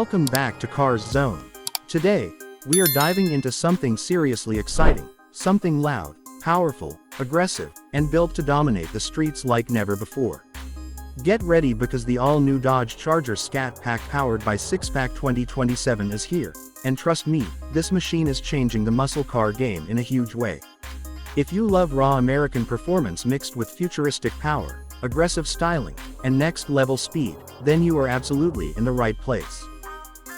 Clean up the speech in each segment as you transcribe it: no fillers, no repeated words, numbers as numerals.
Welcome back to Cars Zone. Today, we are diving into something seriously exciting, something loud, powerful, aggressive, and built to dominate the streets like never before. Get ready because the all-new Dodge Charger Scat Pack powered by SIXPACK 2027 is here, and trust me, this machine is changing the muscle car game in a huge way. If you love raw American performance mixed with futuristic power, aggressive styling, and next-level speed, then you are absolutely in the right place.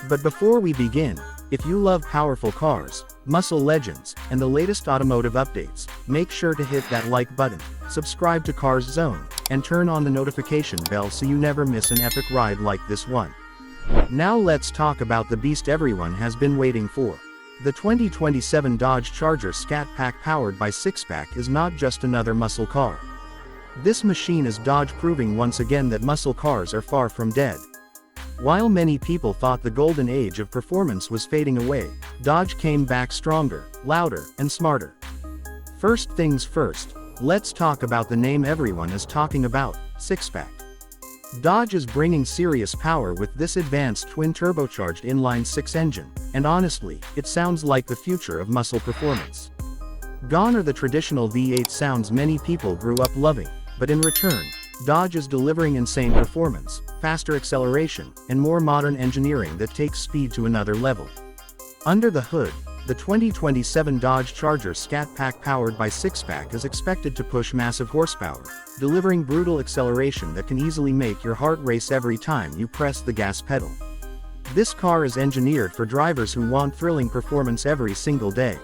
But before we begin, if you love powerful cars, muscle legends, and the latest automotive updates, make sure to hit that like button, subscribe to Cars Zone, and turn on the notification bell so you never miss an epic ride like this one. Now let's talk about the beast everyone has been waiting for. The 2027 Dodge Charger Scat Pack powered by SIXPACK is not just another muscle car. This machine is Dodge proving once again that muscle cars are far from dead. While many people thought the golden age of performance was fading away, Dodge came back stronger, louder, and smarter. First things first, let's talk about the name everyone is talking about, SIXPACK. Dodge is bringing serious power with this advanced twin-turbocharged inline-six engine, and honestly, it sounds like the future of muscle performance. Gone are the traditional V8 sounds many people grew up loving, but in return, Dodge is delivering insane performance, faster acceleration, and more modern engineering that takes speed to another level. Under the hood, the 2027 Dodge Charger Scat Pack powered by SIXPACK is expected to push massive horsepower, delivering brutal acceleration that can easily make your heart race every time you press the gas pedal. This car is engineered for drivers who want thrilling performance every single day.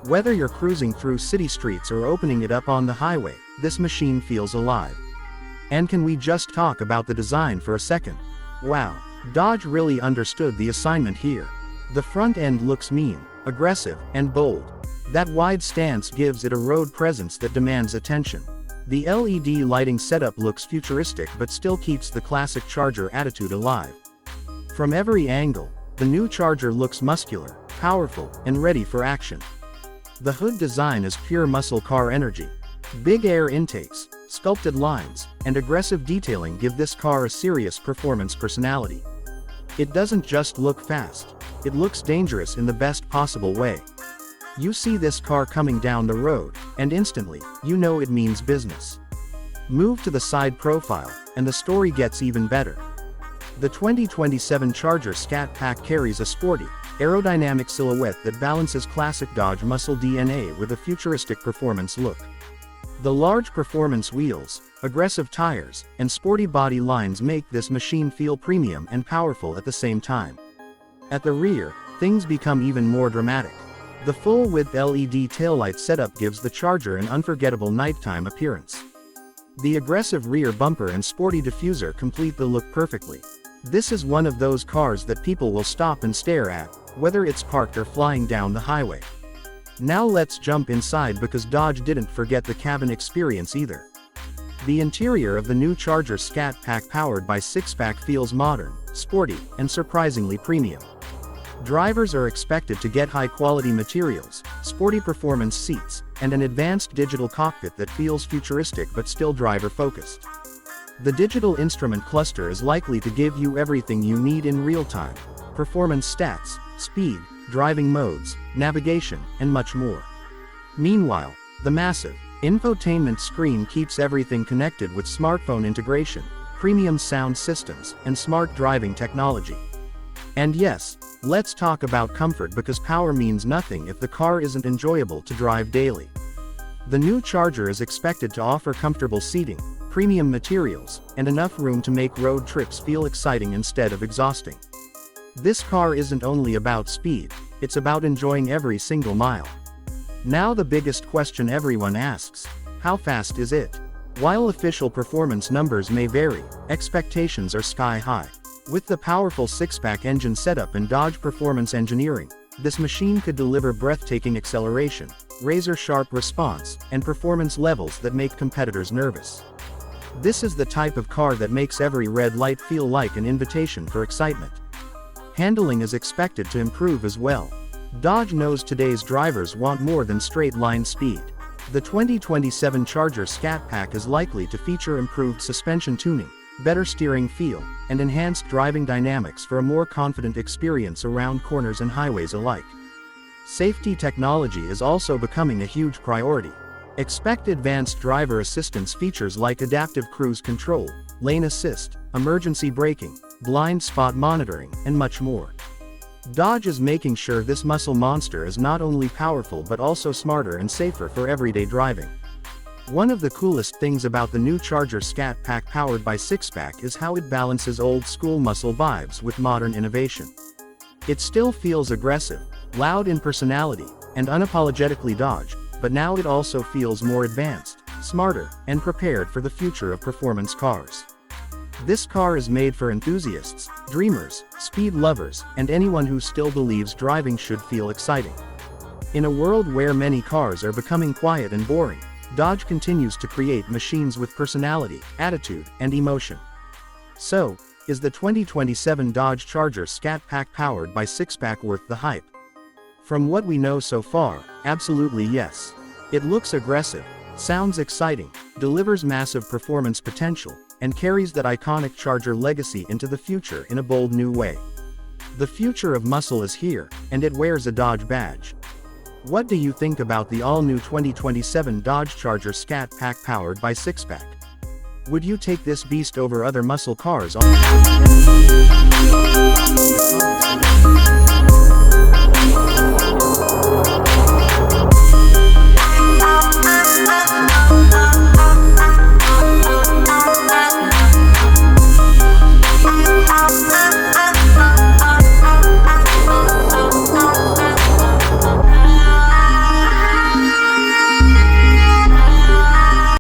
Whether you're cruising through city streets or opening it up on the highway, this machine feels alive. And can we just talk about the design for a second? Wow, Dodge really understood the assignment here. The front end looks mean, aggressive, and bold. That wide stance gives it a road presence that demands attention. The LED lighting setup looks futuristic but still keeps the classic Charger attitude alive. From every angle, the new Charger looks muscular, powerful, and ready for action. The hood design is pure muscle car energy. Big air intakes, sculpted lines, and aggressive detailing give this car a serious performance personality. It doesn't just look fast, it looks dangerous in the best possible way. You see this car coming down the road, and instantly, you know it means business. Move to the side profile, and the story gets even better. The 2027 Charger Scat Pack carries a sporty, aerodynamic silhouette that balances classic Dodge muscle DNA with a futuristic performance look. The large performance wheels, aggressive tires, and sporty body lines make this machine feel premium and powerful at the same time. At the rear, things become even more dramatic. The full-width LED taillight setup gives the Charger an unforgettable nighttime appearance. The aggressive rear bumper and sporty diffuser complete the look perfectly. This is one of those cars that people will stop and stare at, whether it's parked or flying down the highway. Now let's jump inside because Dodge didn't forget the cabin experience either. The interior of the new Charger Scat Pack powered by SIXPACK feels modern, sporty, and surprisingly premium. Drivers are expected to get high-quality materials, sporty performance seats, and an advanced digital cockpit that feels futuristic but still driver-focused. The digital instrument cluster is likely to give you everything you need in real time: performance stats, speed, driving modes, navigation, and much more. Meanwhile, the massive infotainment screen keeps everything connected with smartphone integration, premium sound systems, and smart driving technology. And yes, let's talk about comfort because power means nothing if the car isn't enjoyable to drive daily. The new Charger is expected to offer comfortable seating, premium materials, and enough room to make road trips feel exciting instead of exhausting. This car isn't only about speed, it's about enjoying every single mile. Now the biggest question everyone asks: how fast is it? While official performance numbers may vary, expectations are sky high. With the powerful SIXPACK engine setup and Dodge performance engineering, this machine could deliver breathtaking acceleration, razor-sharp response, and performance levels that make competitors nervous. This is the type of car that makes every red light feel like an invitation for excitement. Handling is expected to improve as well. Dodge knows today's drivers want more than straight-line speed. The 2027 Charger Scat Pack is likely to feature improved suspension tuning, better steering feel, and enhanced driving dynamics for a more confident experience around corners and highways alike. Safety technology is also becoming a huge priority. Expect advanced driver assistance features like adaptive cruise control, lane assist, emergency braking, blind spot monitoring, and much more. Dodge is making sure this muscle monster is not only powerful but also smarter and safer for everyday driving. One of the coolest things about the new Charger Scat Pack powered by SIXPACK is how it balances old-school muscle vibes with modern innovation. It still feels aggressive, loud in personality, and unapologetically Dodge, but now it also feels more advanced, smarter, and prepared for the future of performance cars. This car is made for enthusiasts, dreamers, speed lovers, and anyone who still believes driving should feel exciting. In a world where many cars are becoming quiet and boring, Dodge continues to create machines with personality, attitude, and emotion. So, is the 2027 Dodge Charger Scat Pack powered by SIXPACK worth the hype? From what we know so far, absolutely yes. It looks aggressive, sounds exciting, delivers massive performance potential, and carries that iconic Charger legacy into the future in a bold new way. The future of muscle is here, and it wears a Dodge badge. What do you think about the all-new 2027 Dodge Charger Scat Pack powered by SIXPACK? Would you take this beast over other muscle cars?